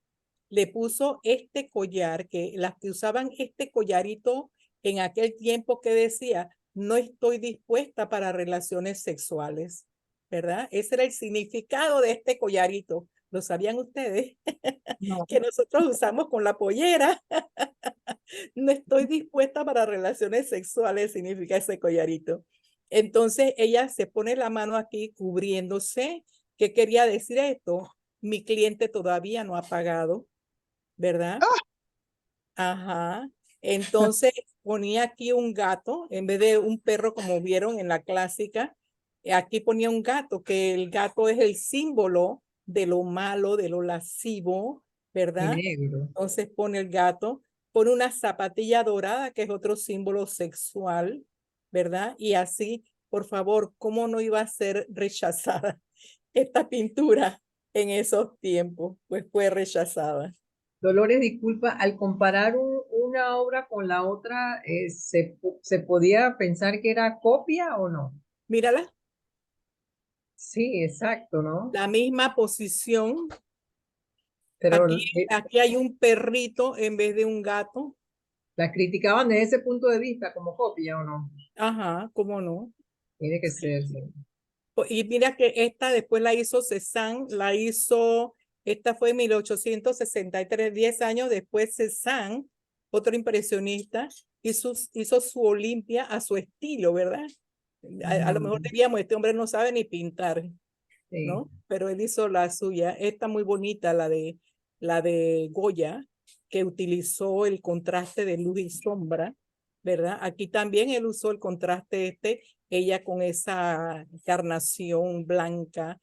Le puso este collar, que las que usaban este collarito en aquel tiempo que decía, no estoy dispuesta para relaciones sexuales, ¿verdad? Ese era el significado de este collarito. ¿Lo sabían ustedes? No. Que nosotros usamos con la pollera. No estoy dispuesta para relaciones sexuales, significa ese collarito. Entonces ella se pone la mano aquí cubriéndose. ¿Qué quería decir esto? Mi cliente todavía no ha pagado, ¿verdad? Ajá. Entonces ponía aquí un gato en vez de un perro como vieron en la clásica. Aquí ponía un gato, que el gato es el símbolo de lo malo, de lo lascivo, Y ¿verdad? negro. Entonces pone el gato, pone una zapatilla dorada, que es otro símbolo sexual, ¿verdad? Y así, por favor, ¿cómo no iba a ser rechazada esta pintura en esos tiempos? Pues fue rechazada. Dolores, disculpa, al comparar una obra con la otra, ¿se podía pensar que era copia o no? Mírala, Sí, exacto, ¿no? la misma posición. Pero Aquí hay un perrito en vez de un gato. la criticaban desde ese punto de vista como copia o no. Ajá, ¿cómo no? Tiene que Sí. ser, sí. Y mira que esta después la hizo Cézanne, esta fue en 1863, 10 años después Cézanne, otro impresionista, hizo su Olimpia a su estilo, ¿verdad? A lo mejor diríamos, este hombre no sabe ni pintar, Sí. ¿no? Pero él hizo la suya. Esta muy bonita, la de Goya, que utilizó el contraste de luz y sombra, ¿verdad? Aquí también él usó el contraste ella con esa carnación blanca,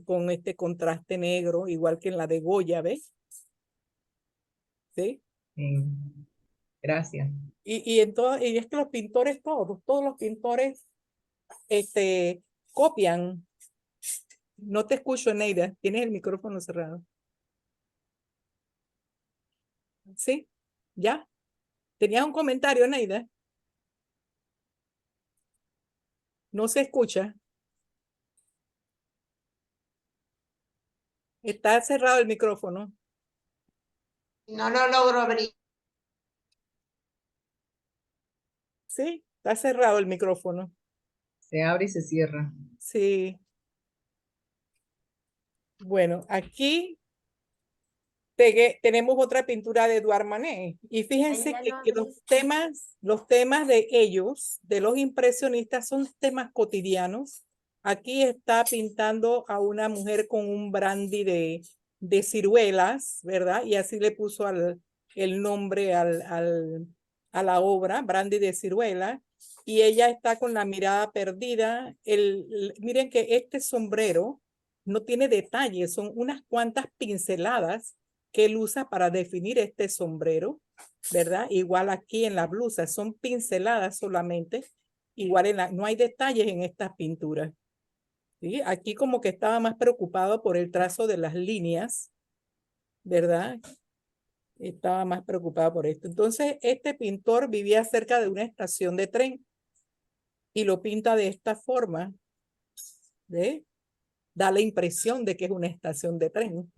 con este contraste negro, igual que en la de Goya, ¿ves? ¿Sí? Sí. Gracias. Y es que los pintores todos los pintores copian. No te escucho, Neida. Tienes el micrófono cerrado. ¿Sí? ¿Ya? ¿Tenías un comentario, Neida? No se escucha. Está cerrado el micrófono. No lo logro abrir. Sí, está cerrado el micrófono. Se abre y se cierra. Sí. Bueno, aquí tenemos otra pintura de Edouard Manet. Y fíjense que los temas de ellos, de los impresionistas, son temas cotidianos. Aquí está pintando a una mujer con un brandy de ciruelas, ¿verdad? Y así le puso el nombre a la obra, brandy de ciruela. Y ella está con la mirada perdida. Miren que este sombrero no tiene detalles, son unas cuantas pinceladas que él usa para definir este sombrero, ¿verdad? Igual aquí en la blusa, son pinceladas solamente, igual no hay detalles en estas pinturas. ¿Sí? Aquí como que estaba más preocupado por el trazo de las líneas, ¿verdad? Estaba más preocupado por esto. Entonces, este pintor vivía cerca de una estación de tren y lo pinta de esta forma, ¿ve? Da la impresión de que es una estación de tren.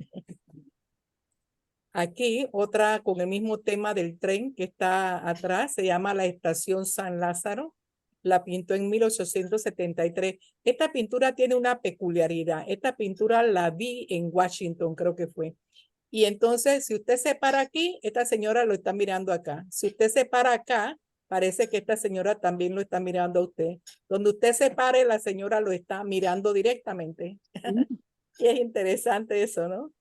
Aquí otra con el mismo tema del tren que está atrás, se llama la Estación San Lázaro. La pintó en 1873. Esta pintura tiene una peculiaridad. Esta pintura la vi en Washington, creo que fue. Y entonces, si usted se para aquí, esta señora lo está mirando acá. Si usted se para acá, parece que esta señora también lo está mirando a usted. Donde usted se pare, la señora lo está mirando directamente. Y es interesante eso, ¿no?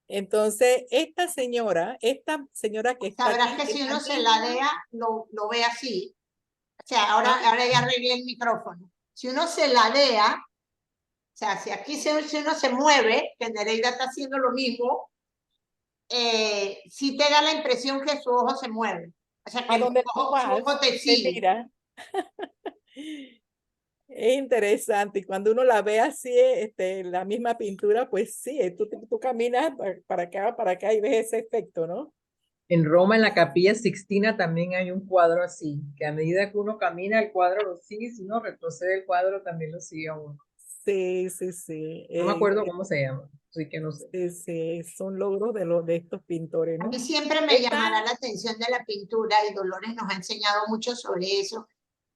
Entonces, esta señora que está Sabrás aquí, que si es la uno se misma. ladea, lo ve así. O sea, ahora ya arreglé el micrófono. Si uno se ladea, o sea, si aquí si uno se mueve, que Nereida está haciendo lo mismo, sí te da la impresión que su ojo se mueve. O sea, que A donde tú su vas, ojo te te sigue. mira. Es interesante. Y cuando uno la ve así, la misma pintura, pues sí, tú caminas para acá y ves ese efecto, ¿no? En Roma, en la Capilla Sixtina, también hay un cuadro así, que a medida que uno camina, el cuadro lo sigue, y si uno retrocede el cuadro, también lo sigue a uno. Sí, sí, sí. No me acuerdo cómo se llama, así que no sé. Sí, sí, son logros de estos pintores, A ¿no? mí siempre me llamará la atención de la pintura y Dolores nos ha enseñado mucho sobre eso,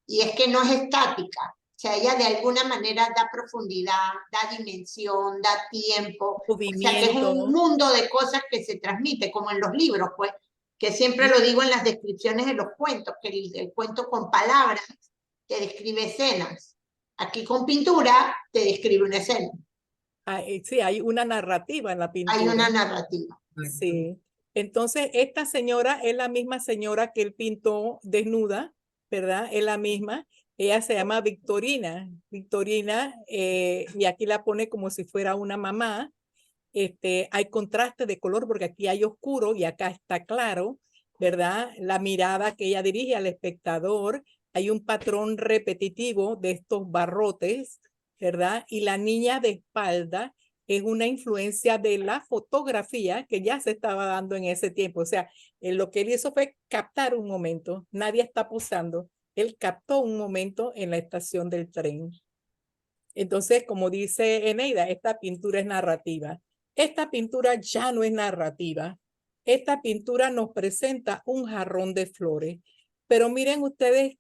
y es que no es estática. O sea, ella de alguna manera da profundidad, da dimensión, da tiempo. O sea, que es Movimiento, un ¿no? mundo de cosas que se transmite, como en los libros, pues, que siempre lo digo en las descripciones de los cuentos, que el cuento con palabras te describe escenas. Aquí con pintura te describe una escena. Sí, hay una narrativa en la Hay una pintura. narrativa. Sí. Entonces, esta señora es la misma señora que él pintó desnuda, ¿verdad? Es la misma. Ella se llama Victorina. Victorina, y aquí la pone como si fuera una mamá. Hay contraste de color porque aquí hay oscuro y acá está claro, ¿verdad? La mirada que ella dirige al espectador. Hay un patrón repetitivo de estos barrotes, ¿verdad? Y la niña de espalda es una influencia de la fotografía que ya se estaba dando en ese tiempo. O sea, lo que él hizo fue captar un momento. Nadie está posando. Él captó un momento en la estación del tren. Entonces, como dice Eneida, esta pintura es narrativa. Esta pintura ya no es narrativa. Esta pintura nos presenta un jarrón de flores. Pero miren ustedes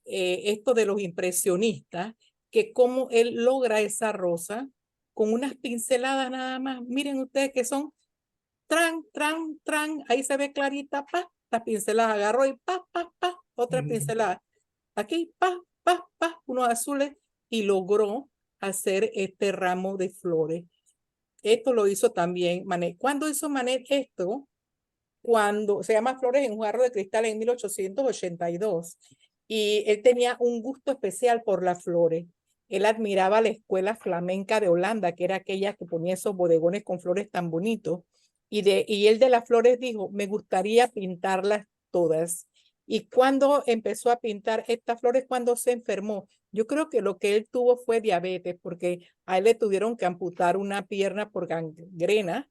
esto de los impresionistas, que cómo él logra esa rosa con unas pinceladas nada más. Miren ustedes que son tran, tran, tran. Ahí se ve clarita, pa, las pinceladas agarró y pa, pa, pa, otra pincelada. Aquí, pa, pa, pa, unos azules y logró hacer este ramo de flores. Esto lo hizo también Manet. ¿Cuándo hizo Manet esto? Cuando se llama Flores en un jarro de cristal en 1882. Y él tenía un gusto especial por las flores. Él admiraba la escuela flamenca de Holanda, que era aquella que ponía esos bodegones con flores tan bonitos. y él de las flores dijo, me gustaría pintarlas todas. Y cuando empezó a pintar estas flores, cuando se enfermó, yo creo que lo que él tuvo fue diabetes, porque a él le tuvieron que amputar una pierna por gangrena.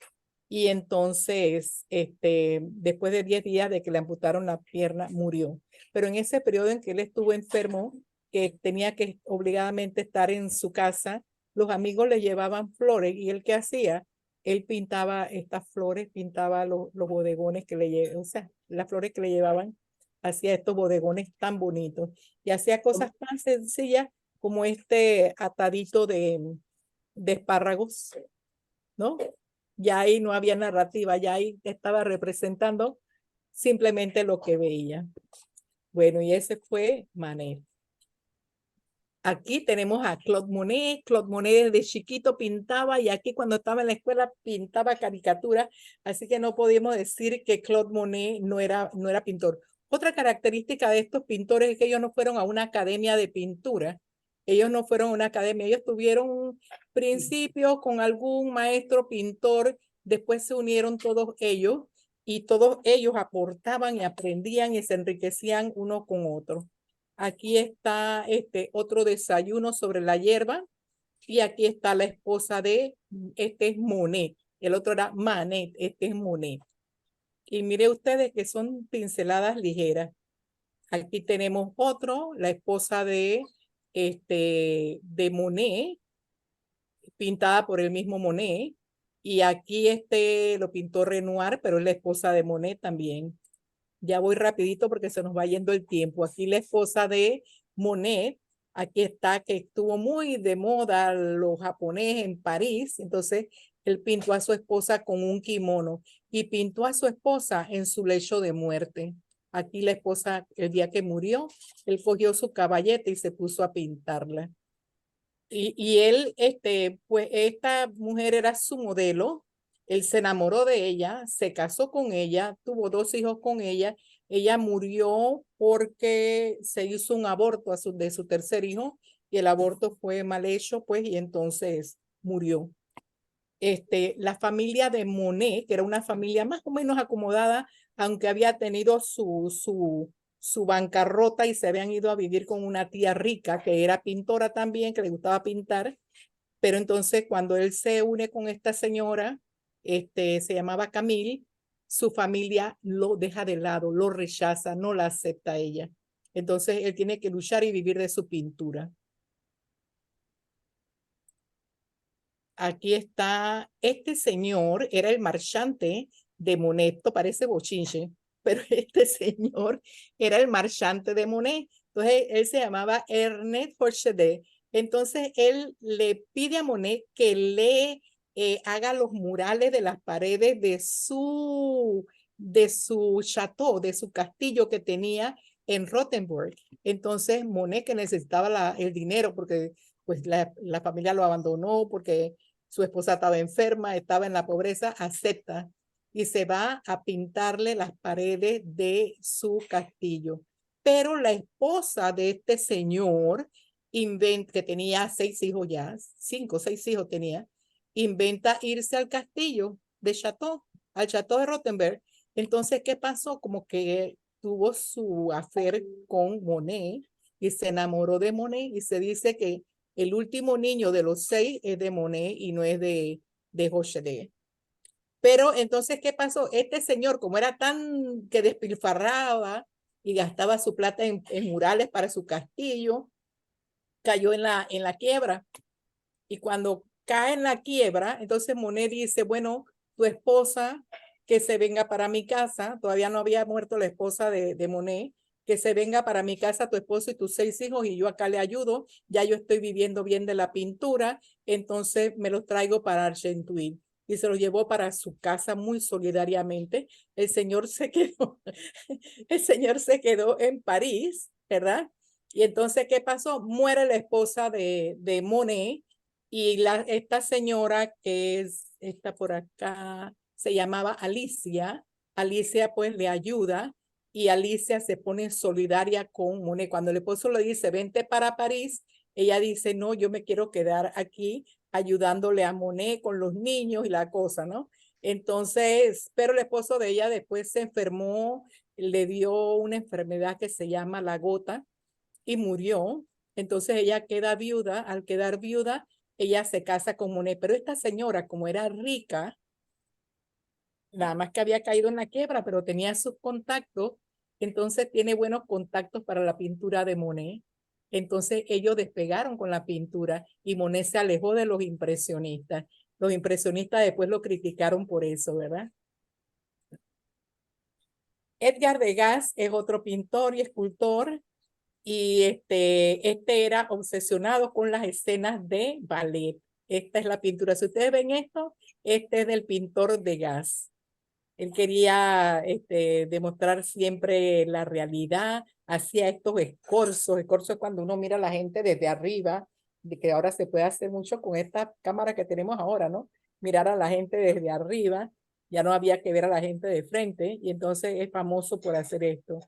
Y entonces, después de 10 días de que le amputaron la pierna, murió. Pero en ese periodo en que él estuvo enfermo, que tenía que obligadamente estar en su casa, los amigos le llevaban flores y él, ¿qué hacía? Él pintaba estas flores, pintaba los bodegones que le llevaban, o sea, las flores que le llevaban, hacía estos bodegones tan bonitos y hacía cosas tan sencillas como este atadito de espárragos, ¿no? Ya ahí no había narrativa, ya ahí estaba representando simplemente lo que veía. Bueno, y ese fue Manet. Aquí tenemos a Claude Monet. Claude Monet desde chiquito pintaba y aquí cuando estaba en la escuela pintaba caricaturas, así que no podíamos decir que Claude Monet no era pintor. Otra característica de estos pintores es que ellos no fueron a una academia de pintura. Ellos no fueron a una academia, ellos tuvieron principios con algún maestro pintor, después se unieron todos ellos y todos ellos aportaban y aprendían y se enriquecían uno con otro. Aquí está otro desayuno sobre la hierba y aquí está la esposa de, este es Monet, el otro era Manet, este es Monet. Y mire ustedes que son pinceladas ligeras. Aquí tenemos otro, la esposa de Monet, pintada por el mismo Monet. Y aquí lo pintó Renoir, pero es la esposa de Monet también. Ya voy rapidito porque se nos va yendo el tiempo. Aquí la esposa de Monet, aquí está, que estuvo muy de moda los japoneses en París. Entonces, él pintó a su esposa con un kimono y pintó a su esposa en su lecho de muerte. Aquí la esposa, el día que murió, él cogió su caballete y se puso a pintarla. Y él, pues esta mujer era su modelo, él se enamoró de ella, se casó con ella, tuvo 2 hijos con ella murió porque se hizo un aborto de su tercer hijo y el aborto fue mal hecho, pues, y entonces murió. La familia de Monet, que era una familia más o menos acomodada, aunque había tenido su bancarrota y se habían ido a vivir con una tía rica que era pintora también, que le gustaba pintar, pero entonces cuando él se une con esta señora, se llamaba Camille, su familia lo deja de lado, lo rechaza, no la acepta a ella. Entonces él tiene que luchar y vivir de su pintura. Aquí está, este señor era el marchante de Monet, esto parece bochinche, pero este señor era el marchante de Monet. Entonces él se llamaba Ernest Porchedet. Entonces él le pide a Monet que le haga los murales de las paredes de su chateau, de su castillo que tenía en Rothenburg. Entonces Monet, que necesitaba el dinero porque pues la familia lo abandonó porque su esposa estaba enferma, estaba en la pobreza, acepta y se va a pintarle las paredes de su castillo. Pero la esposa de este señor, que tenía 6 hijos ya, 5 o 6 hijos tenía, inventa irse al castillo de Chateau, al Chateau de Rothenburg. Entonces, ¿qué pasó? Como que tuvo su affair con Monet y se enamoró de Monet y se dice que el último niño de los 6 es de Monet y no es de Hochelet. Pero entonces, ¿qué pasó? Este señor, como era tan que despilfarraba y gastaba su plata en murales para su castillo, cayó en la quiebra. Y cuando cae en la quiebra, entonces Monet dice, bueno, tu esposa que se venga para mi casa, todavía no había muerto la esposa de Monet, que se venga para mi casa tu esposo y tus 6 hijos y yo acá le ayudo, ya yo estoy viviendo bien de la pintura, entonces me los traigo para Argenteuil. Y se los llevó para su casa muy solidariamente. El señor se quedó en París, ¿verdad? Y entonces, ¿qué pasó? Muere la esposa de Monet y esta señora que está por acá, se llamaba Alicia. Alicia pues le ayuda y Alicia se pone solidaria con Monet. Cuando el esposo le dice, vente para París, ella dice, no, yo me quiero quedar aquí ayudándole a Monet con los niños y la cosa, ¿no? Entonces, pero el esposo de ella después se enfermó, le dio una enfermedad que se llama la gota y murió. Entonces ella queda viuda. Al quedar viuda, ella se casa con Monet. Pero esta señora, como era rica, nada más que había caído en la quiebra, pero tenía sus contactos, entonces tiene buenos contactos para la pintura de Monet. Entonces ellos despegaron con la pintura y Monet se alejó de los impresionistas. Los impresionistas después lo criticaron por eso, ¿verdad? Edgar Degas es otro pintor y escultor y este era obsesionado con las escenas de ballet. Esta es la pintura. Si ustedes ven esto, este es del pintor Degas. Él quería demostrar siempre la realidad, hacía estos escorzos. Escorzos es cuando uno mira a la gente desde arriba, de que ahora se puede hacer mucho con esta cámara que tenemos ahora, ¿no? Mirar a la gente desde arriba, ya no había que ver a la gente de frente, y entonces es famoso por hacer esto.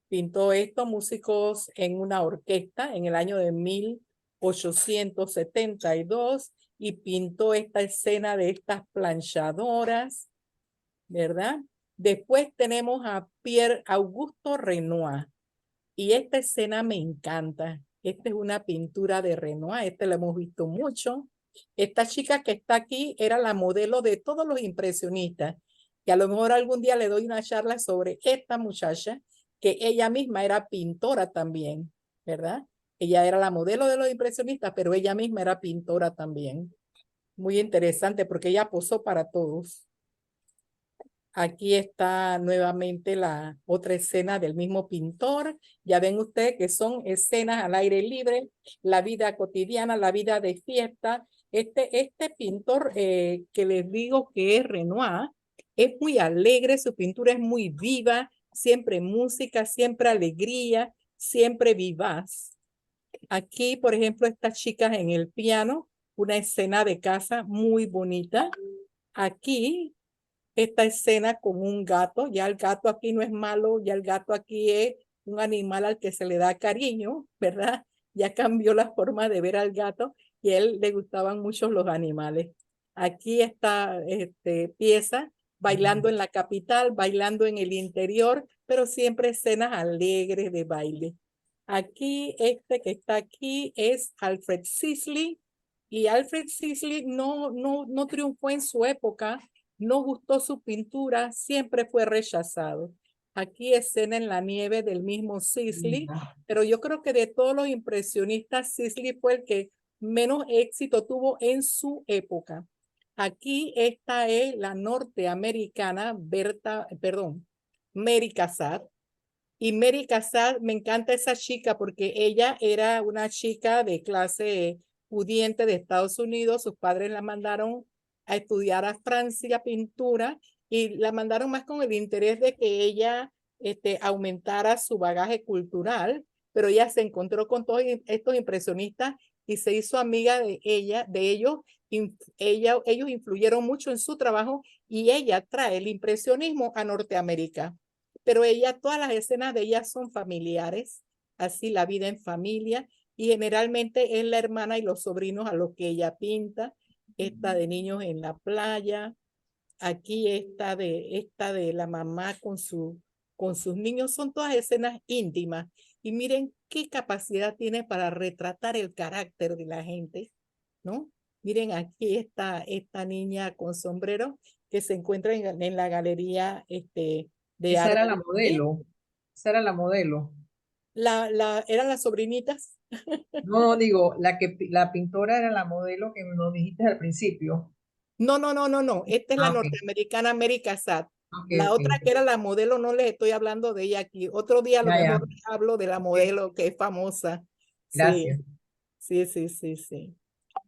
Pintó estos músicos en una orquesta en el año de 1872 y pintó esta escena de estas planchadoras, ¿verdad? Después tenemos a Pierre Augusto Renoir. Y esta escena me encanta. Esta es una pintura de Renoir. Esta la hemos visto mucho. Esta chica que está aquí era la modelo de todos los impresionistas. Que a lo mejor algún día le doy una charla sobre esta muchacha, que ella misma era pintora también, ¿verdad? Ella era la modelo de los impresionistas, pero ella misma era pintora también. Muy interesante porque ella posó para todos. Aquí está nuevamente la otra escena del mismo pintor. Ya ven ustedes que son escenas al aire libre, la vida cotidiana, la vida de fiesta. Este pintor que les digo que es Renoir, es muy alegre, su pintura es muy viva, siempre música, siempre alegría, siempre vivaz. Aquí, por ejemplo, estas chicas en el piano, una escena de casa muy bonita. Aquí esta escena con un gato. Ya el gato aquí no es malo, ya el gato aquí es un animal al que se le da cariño, ¿verdad? Ya cambió la forma de ver al gato y a él le gustaban mucho los animales. Aquí está pieza bailando en la capital, bailando en el interior, pero siempre escenas alegres de baile. Aquí, este que está aquí es Alfred Sisley, y Alfred Sisley no triunfó en su época, no gustó su pintura, siempre fue rechazado. Aquí escena en la nieve del mismo Sisley, pero yo creo que de todos los impresionistas, Sisley fue el que menos éxito tuvo en su época. Aquí esta es la norteamericana Mary Cassatt. Y Mary Cassatt, me encanta esa chica porque ella era una chica de clase pudiente de Estados Unidos. Sus padres la mandaron a estudiar a Francia pintura y la mandaron más con el interés de que ella aumentara su bagaje cultural, pero ella se encontró con todos estos impresionistas y se hizo amiga de ellos. Ellos influyeron mucho en su trabajo y ella trae el impresionismo a Norteamérica. Pero todas las escenas de ella son familiares, así la vida en familia, y generalmente es la hermana y los sobrinos a los que ella pinta. Esta de niños en la playa, aquí esta de la mamá con sus niños, son todas escenas íntimas. Y miren qué capacidad tiene para retratar el carácter de la gente, ¿no? Miren aquí esta niña con sombrero que se encuentra en la galería de Esa era arte. la modelo. Esa era la modelo. Eran las sobrinitas. No, digo, la pintora era la modelo que nos dijiste al principio. No. Esta es la Ok, norteamericana Mary Cassatt. ok, La ok. otra que era la modelo, no les estoy hablando de ella aquí. Otro día a lo Ya, ya. mejor les hablo de la modelo que es famosa. Sí, Gracias. sí.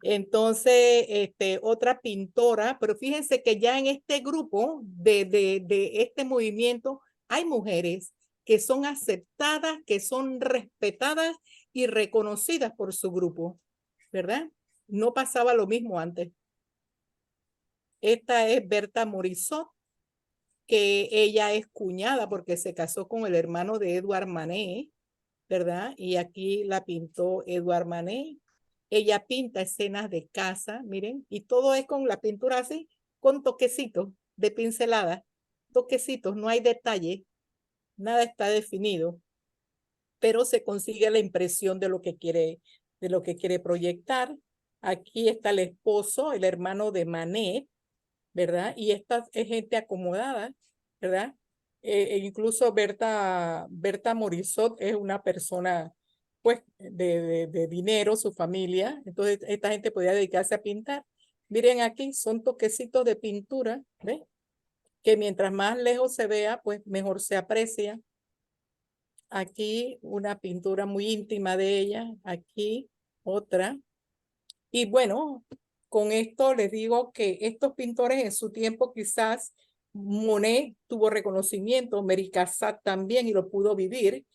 Entonces, otra pintora, pero fíjense que ya en este grupo de este movimiento hay mujeres que son aceptadas, que son respetadas y reconocidas por su grupo, ¿verdad? No pasaba lo mismo antes. Esta es Berta Morisot, que ella es cuñada porque se casó con el hermano de Edouard Manet, ¿verdad? Y aquí la pintó Edouard Manet. Ella pinta escenas de casa, miren, y todo es con la pintura así, con toquecitos, de pinceladas, toquecitos, no hay detalle, nada está definido, pero se consigue la impresión de lo que quiere proyectar. Aquí está el esposo, el hermano de Manet, ¿verdad? Y esta es gente acomodada, ¿verdad? Incluso Berta Morisot es una persona, pues, de dinero, su familia. Entonces, esta gente podía dedicarse a pintar. Miren aquí, son toquecitos de pintura, ¿ves? Que mientras más lejos se vea, pues mejor se aprecia. Aquí una pintura muy íntima de ella, aquí otra. Y bueno, con esto les digo que estos pintores en su tiempo quizás Monet tuvo reconocimiento, Mary Cassatt también y lo pudo vivir,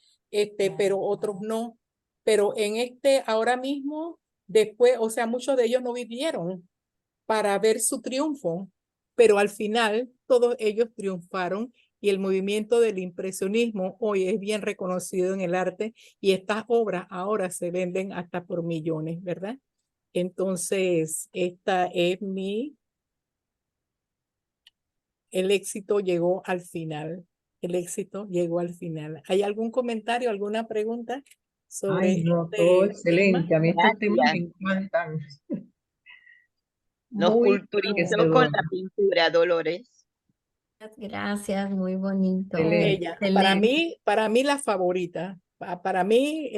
pero otros no. Pero en ahora mismo, después, o sea, muchos de ellos no vivieron para ver su triunfo, pero al final todos ellos triunfaron y el movimiento del impresionismo hoy es bien reconocido en el arte y estas obras ahora se venden hasta por millones, ¿verdad? Entonces, esta es el éxito llegó al final. El éxito llegó al final. ¿Hay algún comentario, alguna pregunta sobre Ay, no, todo tema? excelente. A mí estos temas me Gracias. encantan. Nos Muy culturizó con Enriquecedor. la pintura, Dolores. Gracias, muy bonito. Excelente. Ella, Excelente. para mí la favorita. Para mí,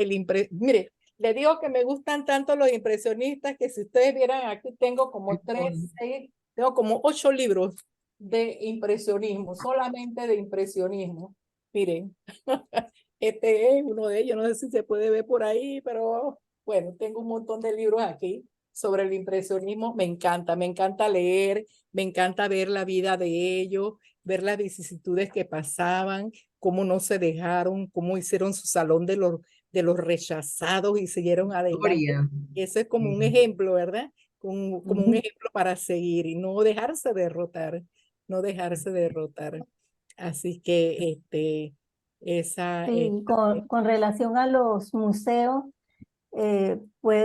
mire, le digo que me gustan tanto los impresionistas que si ustedes vieran, aquí tengo como tengo como 8 libros de impresionismo, solamente de impresionismo. Miren, este es uno de ellos, no sé si se puede ver por ahí, pero bueno, tengo un montón de libros aquí sobre el impresionismo. Me encanta leer, me encanta ver la vida de ellos, ver las vicisitudes que pasaban, cómo no se dejaron, cómo hicieron su salón de los rechazados y siguieron adelante. Historia. Ese es como un Sí. ejemplo, ¿verdad? Como un Ujú. ejemplo para seguir y no dejarse derrotar, no dejarse derrotar. Así que esa Sí, con relación a los museos, puede